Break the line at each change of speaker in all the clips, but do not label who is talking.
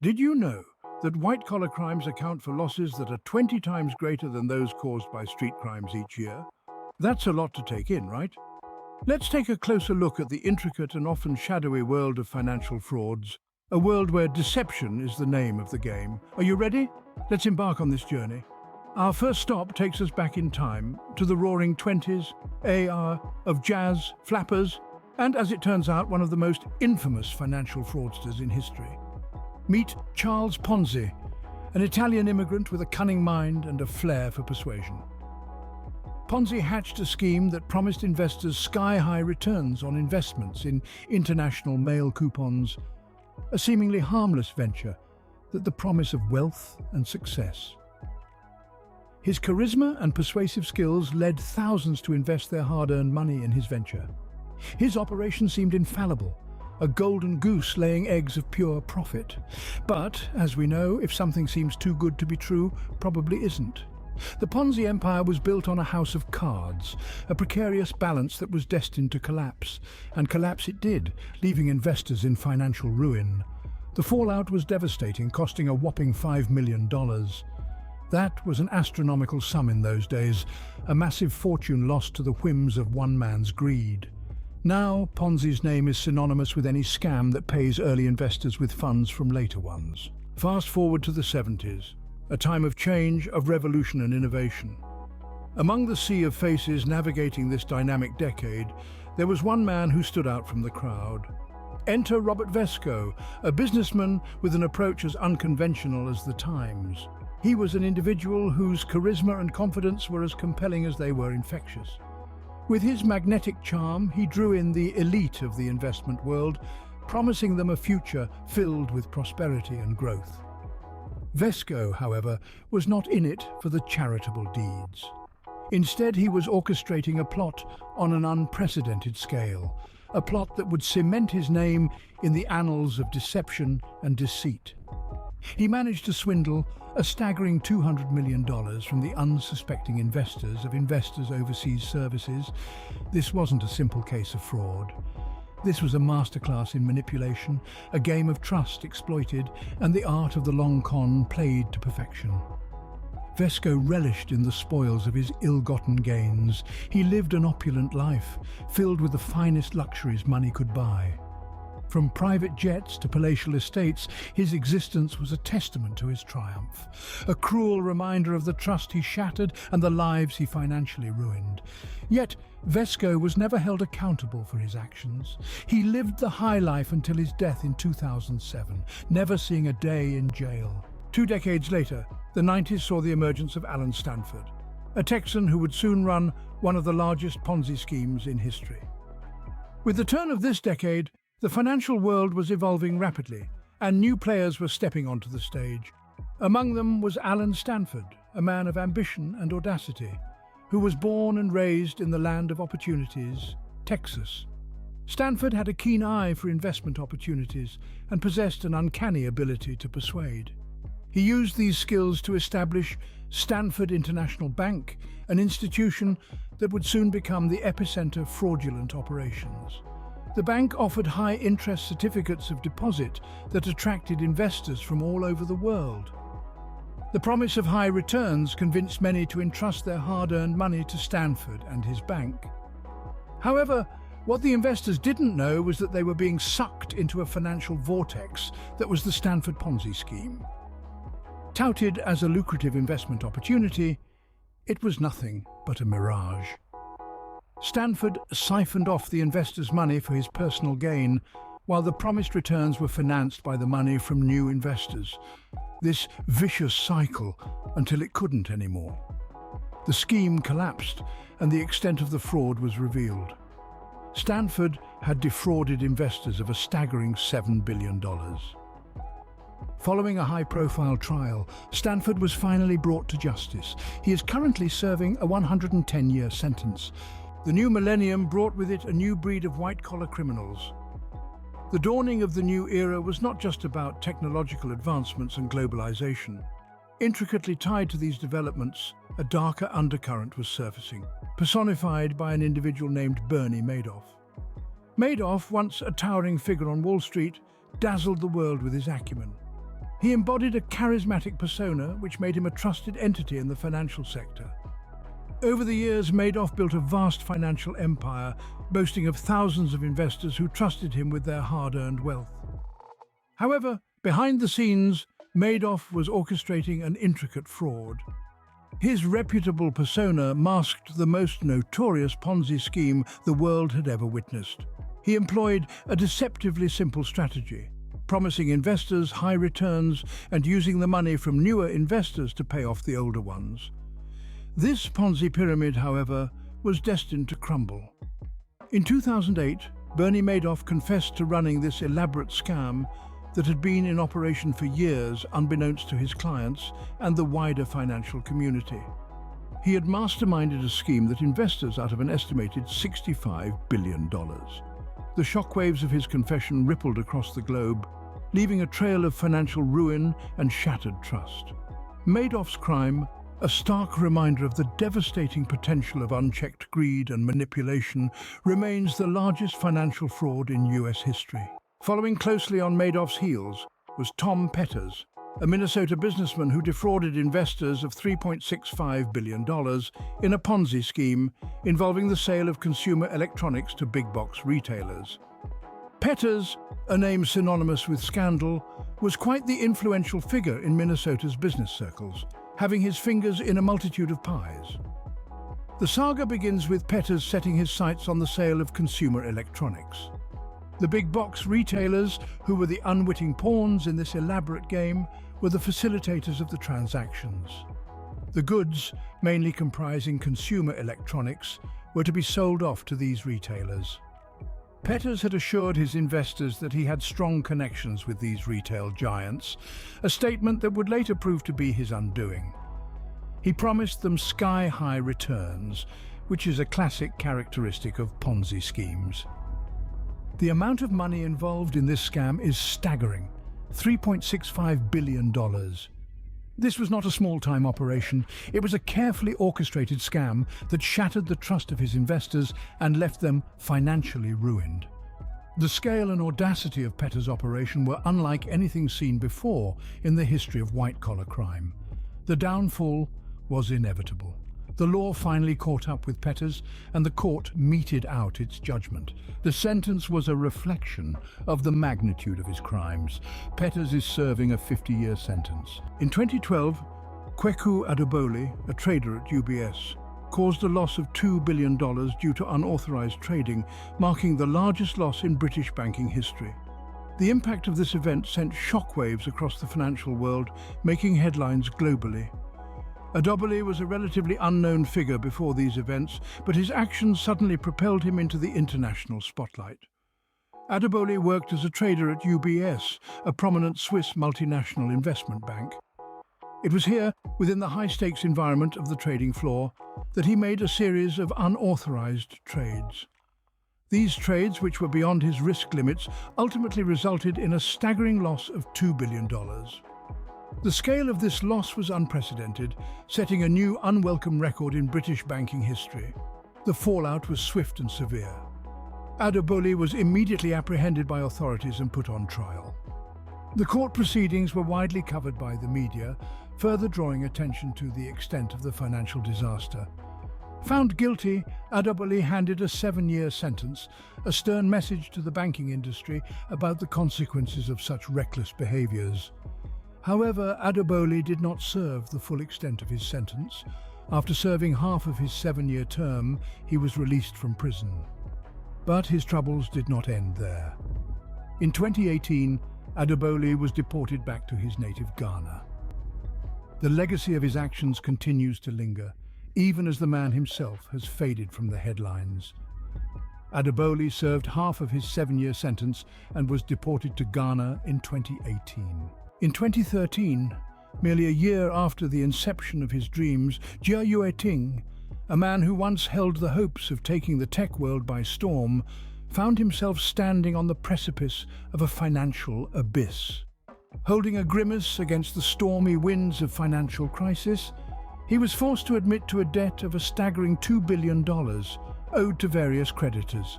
Did you know that white-collar crimes account for losses that are 20 times greater than those caused by street crimes each year? That's a lot to take in, right? Let's take a closer look at the intricate and often shadowy world of financial frauds, a world where deception is the name of the game. Are you ready? Let's embark on this journey. Our first stop takes us back in time to the roaring 20s, era of jazz, flappers, and as it turns out, one of the most infamous financial fraudsters in history. Meet Charles Ponzi, an Italian immigrant with a cunning mind and a flair for persuasion. Ponzi hatched a scheme that promised investors sky-high returns on investments in international mail coupons, a seemingly harmless venture that the promise of wealth and success. His charisma and persuasive skills led thousands to invest their hard-earned money in his venture. His operation seemed infallible, a golden goose laying eggs of pure profit. But, as we know, if something seems too good to be true, probably isn't. The Ponzi empire was built on a house of cards, a precarious balance that was destined to collapse. And collapse it did, leaving investors in financial ruin. The fallout was devastating, costing a whopping $5 million. That was an astronomical sum in those days, a massive fortune lost to the whims of one man's greed. Now, Ponzi's name is synonymous with any scam that pays early investors with funds from later ones. Fast forward to the 70s, a time of change, of revolution and innovation. Among the sea of faces navigating this dynamic decade, there was one man who stood out from the crowd. Enter Robert Vesco, a businessman with an approach as unconventional as the times. He was an individual whose charisma and confidence were as compelling as they were infectious. With his magnetic charm, he drew in the elite of the investment world, promising them a future filled with prosperity and growth. Vesco, however, was not in it for the charitable deeds. Instead, he was orchestrating a plot on an unprecedented scale, a plot that would cement his name in the annals of deception and deceit. He managed to swindle a staggering $200 million from the unsuspecting investors of Investors Overseas Services. This wasn't a simple case of fraud. This was a masterclass in manipulation, a game of trust exploited, and the art of the long con played to perfection. Vesco relished in the spoils of his ill-gotten gains. He lived an opulent life, filled with the finest luxuries money could buy. From private jets to palatial estates, his existence was a testament to his triumph, a cruel reminder of the trust he shattered and the lives he financially ruined. Yet, Vesco was never held accountable for his actions. He lived the high life until his death in 2007, never seeing a day in jail. 2 decades later, the 90s saw the emergence of Alan Stanford, a Texan who would soon run one of the largest Ponzi schemes in history. With the turn of this decade, the financial world was evolving rapidly, and new players were stepping onto the stage. Among them was Alan Stanford, a man of ambition and audacity, who was born and raised in the land of opportunities, Texas. Stanford had a keen eye for investment opportunities and possessed an uncanny ability to persuade. He used these skills to establish Stanford International Bank, an institution that would soon become the epicenter of fraudulent operations. The bank offered high-interest certificates of deposit that attracted investors from all over the world. The promise of high returns convinced many to entrust their hard-earned money to Stanford and his bank. However, what the investors didn't know was that they were being sucked into a financial vortex that was the Stanford Ponzi scheme. Touted as a lucrative investment opportunity, it was nothing but a mirage. Stanford siphoned off the investors' money for his personal gain, while the promised returns were financed by the money from new investors. This vicious cycle until it couldn't anymore. The scheme collapsed, and the extent of the fraud was revealed. Stanford had defrauded investors of a staggering $7 billion. Following a high-profile trial, Stanford was finally brought to justice. He is currently serving a 110-year sentence. The new millennium brought with it a new breed of white-collar criminals. The dawning of the new era was not just about technological advancements and globalization. Intricately tied to these developments, a darker undercurrent was surfacing, personified by an individual named Bernie Madoff. Madoff, once a towering figure on Wall Street, dazzled the world with his acumen. He embodied a charismatic persona which made him a trusted entity in the financial sector. Over the years, Madoff built a vast financial empire, boasting of thousands of investors who trusted him with their hard-earned wealth. However, behind the scenes, Madoff was orchestrating an intricate fraud. His reputable persona masked the most notorious Ponzi scheme the world had ever witnessed. He employed a deceptively simple strategy, promising investors high returns and using the money from newer investors to pay off the older ones. This Ponzi pyramid, however, was destined to crumble. In 2008, Bernie Madoff confessed to running this elaborate scam that had been in operation for years, unbeknownst to his clients and the wider financial community. He had masterminded a scheme that investors out of an estimated $65 billion. The shockwaves of his confession rippled across the globe, leaving a trail of financial ruin and shattered trust. Madoff's crime, a stark reminder of the devastating potential of unchecked greed and manipulation, remains the largest financial fraud in US history. Following closely on Madoff's heels was Tom Petters, a Minnesota businessman who defrauded investors of $3.65 billion in a Ponzi scheme involving the sale of consumer electronics to big-box retailers. Petters, a name synonymous with scandal, was quite the influential figure in Minnesota's business circles, having his fingers in a multitude of pies. The saga begins with Petters setting his sights on the sale of consumer electronics. The big-box retailers, who were the unwitting pawns in this elaborate game, were the facilitators of the transactions. The goods, mainly comprising consumer electronics, were to be sold off to these retailers. Petters had assured his investors that he had strong connections with these retail giants, a statement that would later prove to be his undoing. He promised them sky-high returns, which is a classic characteristic of Ponzi schemes. The amount of money involved in this scam is staggering, $3.65 billion. This was not a small-time operation. It was a carefully orchestrated scam that shattered the trust of his investors and left them financially ruined. The scale and audacity of Petters' operation were unlike anything seen before in the history of white-collar crime. The downfall was inevitable. The law finally caught up with Petters, and the court meted out its judgment. The sentence was a reflection of the magnitude of his crimes. Petters is serving a 50-year sentence. In 2012, Kweku Adebole, a trader at UBS, caused a loss of $2 billion due to unauthorized trading, marking the largest loss in British banking history. The impact of this event sent shockwaves across the financial world, making headlines globally. Adebole was a relatively unknown figure before these events, but his actions suddenly propelled him into the international spotlight. Adebole worked as a trader at UBS, a prominent Swiss multinational investment bank. It was here, within the high-stakes environment of the trading floor, that he made a series of unauthorized trades. These trades, which were beyond his risk limits, ultimately resulted in a staggering loss of $2 billion. The scale of this loss was unprecedented, setting a new unwelcome record in British banking history. The fallout was swift and severe. Adebole was immediately apprehended by authorities and put on trial. The court proceedings were widely covered by the media, further drawing attention to the extent of the financial disaster. Found guilty, Adebole handed a 7-year sentence, a stern message to the banking industry about the consequences of such reckless behaviors. However, Adebole did not serve the full extent of his sentence. After serving half of his 7-year term, he was released from prison. But his troubles did not end there. In 2018, Adebole was deported back to his native Ghana. The legacy of his actions continues to linger, even as the man himself has faded from the headlines. Adebole served half of his 7-year sentence and was deported to Ghana in 2018. In 2013, merely a year after the inception of his dreams, Jia Yueting, a man who once held the hopes of taking the tech world by storm, found himself standing on the precipice of a financial abyss. Holding a grimace against the stormy winds of financial crisis, he was forced to admit to a debt of a staggering $2 billion owed to various creditors.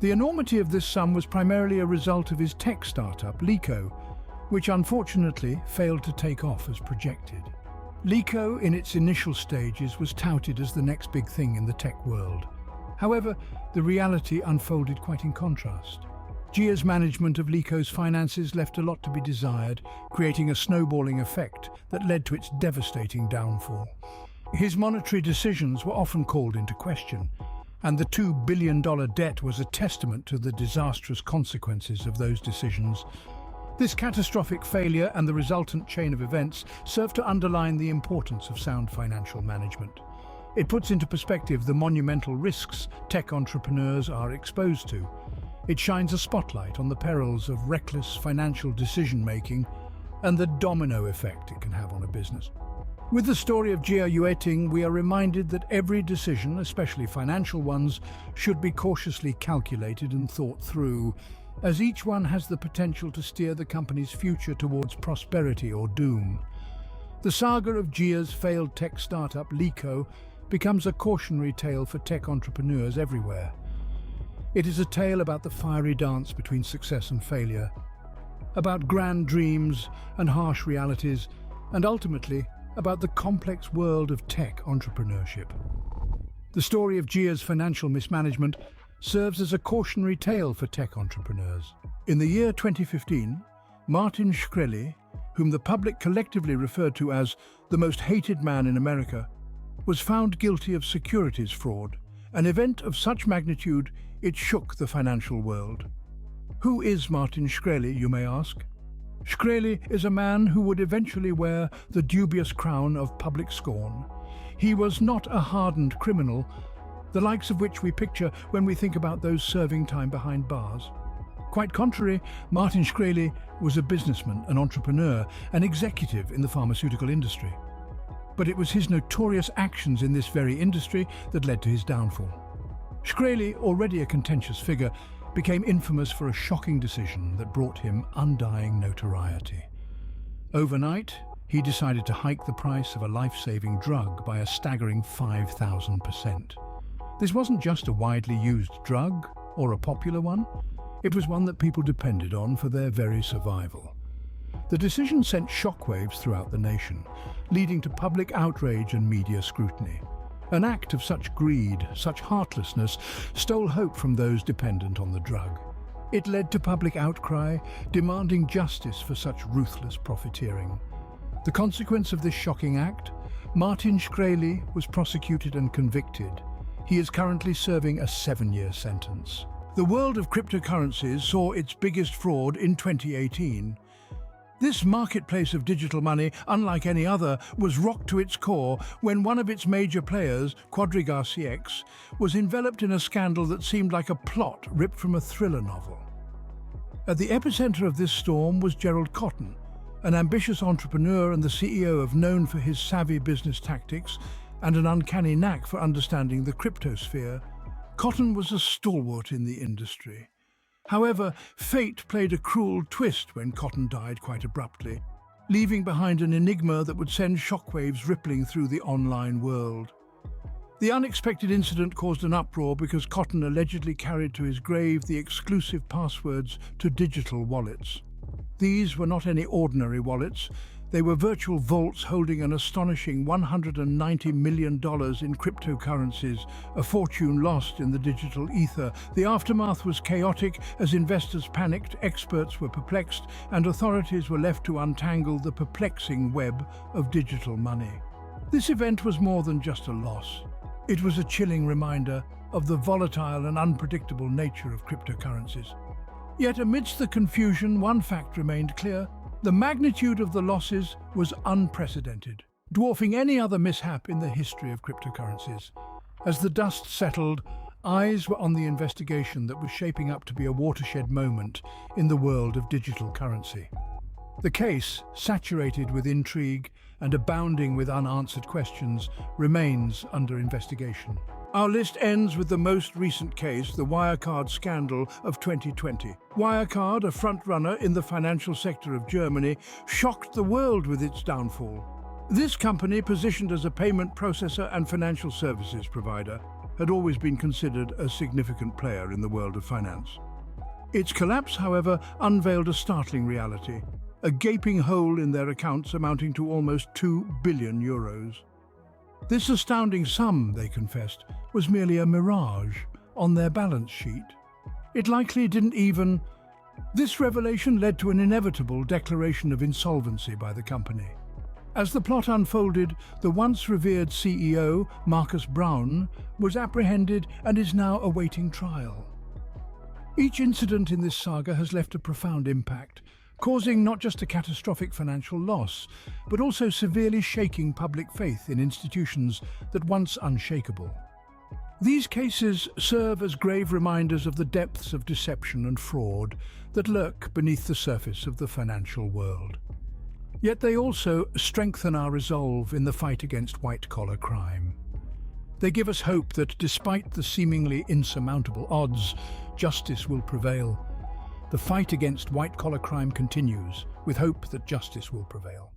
The enormity of this sum was primarily a result of his tech startup, Lico, which unfortunately failed to take off as projected. LeetCo, in its initial stages, was touted as the next big thing in the tech world. However, the reality unfolded quite in contrast. Jia's management of LeetCo's finances left a lot to be desired, creating a snowballing effect that led to its devastating downfall. His monetary decisions were often called into question, and the $2 billion debt was a testament to the disastrous consequences of those decisions. This catastrophic failure and the resultant chain of events serve to underline the importance of sound financial management. It puts into perspective the monumental risks tech entrepreneurs are exposed to. It shines a spotlight on the perils of reckless financial decision-making and the domino effect it can have on a business. With the story of Jia Yueting, we are reminded that every decision, especially financial ones, should be cautiously calculated and thought through, as each one has the potential to steer the company's future towards prosperity or doom. The saga of Jia's failed tech startup LeetCo becomes a cautionary tale for tech entrepreneurs everywhere. It is a tale about the fiery dance between success and failure, about grand dreams and harsh realities, and ultimately about the complex world of tech entrepreneurship. The story of Jia's financial mismanagement serves as a cautionary tale for tech entrepreneurs. In the year 2015, Martin Shkreli, whom the public collectively referred to as the most hated man in America, was found guilty of securities fraud, an event of such magnitude it shook the financial world. Who is Martin Shkreli, you may ask? Shkreli is a man who would eventually wear the dubious crown of public scorn. He was not a hardened criminal, the likes of which we picture when we think about those serving time behind bars. Quite contrary, Martin Shkreli was a businessman, an entrepreneur, an executive in the pharmaceutical industry. But it was his notorious actions in this very industry that led to his downfall. Shkreli, already a contentious figure, became infamous for a shocking decision that brought him undying notoriety. Overnight, he decided to hike the price of a life-saving drug by a staggering 5,000%. This wasn't just a widely used drug or a popular one, it was one that people depended on for their very survival. The decision sent shockwaves throughout the nation, leading to public outrage and media scrutiny. An act of such greed, such heartlessness, stole hope from those dependent on the drug. It led to public outcry, demanding justice for such ruthless profiteering. The consequence of this shocking act? Martin Shkreli was prosecuted and convicted. He is currently serving a 7-year sentence. The world of cryptocurrencies saw its biggest fraud in 2018. This marketplace of digital money, unlike any other, was rocked to its core when one of its major players, Quadriga CX, was enveloped in a scandal that seemed like a plot ripped from a thriller novel. At the epicenter of this storm was Gerald Cotton, an ambitious entrepreneur and the CEO of known for his savvy business tactics and an uncanny knack for understanding the cryptosphere. Cotton was a stalwart in the industry. However, fate played a cruel twist when Cotton died quite abruptly, leaving behind an enigma that would send shockwaves rippling through the online world. The unexpected incident caused an uproar because Cotton allegedly carried to his grave the exclusive passwords to digital wallets. These were not any ordinary wallets. They were virtual vaults holding an astonishing $190 million in cryptocurrencies, a fortune lost in the digital ether. The aftermath was chaotic as investors panicked, experts were perplexed, and authorities were left to untangle the perplexing web of digital money. This event was more than just a loss. It was a chilling reminder of the volatile and unpredictable nature of cryptocurrencies. Yet amidst the confusion, one fact remained clear. The magnitude of the losses was unprecedented, dwarfing any other mishap in the history of cryptocurrencies. As the dust settled, eyes were on the investigation that was shaping up to be a watershed moment in the world of digital currency. The case, saturated with intrigue and abounding with unanswered questions, remains under investigation. Our list ends with the most recent case, the Wirecard scandal of 2020. Wirecard, a frontrunner in the financial sector of Germany, shocked the world with its downfall. This company, positioned as a payment processor and financial services provider, had always been considered a significant player in the world of finance. Its collapse, however, unveiled a startling reality. a gaping hole in their accounts amounting to almost 2 billion euros. This astounding sum, they confessed, was merely a mirage on their balance sheet. It likely didn't even... This revelation led to an inevitable declaration of insolvency by the company. As the plot unfolded, the once revered CEO, Marcus Brown, was apprehended and is now awaiting trial. Each incident in this saga has left a profound impact, causing not just a catastrophic financial loss, but also severely shaking public faith in institutions that once unshakable. These cases serve as grave reminders of the depths of deception and fraud that lurk beneath the surface of the financial world. Yet they also strengthen our resolve in the fight against white-collar crime. They give us hope that despite the seemingly insurmountable odds, justice will prevail. The fight against white-collar crime continues, with hope that justice will prevail.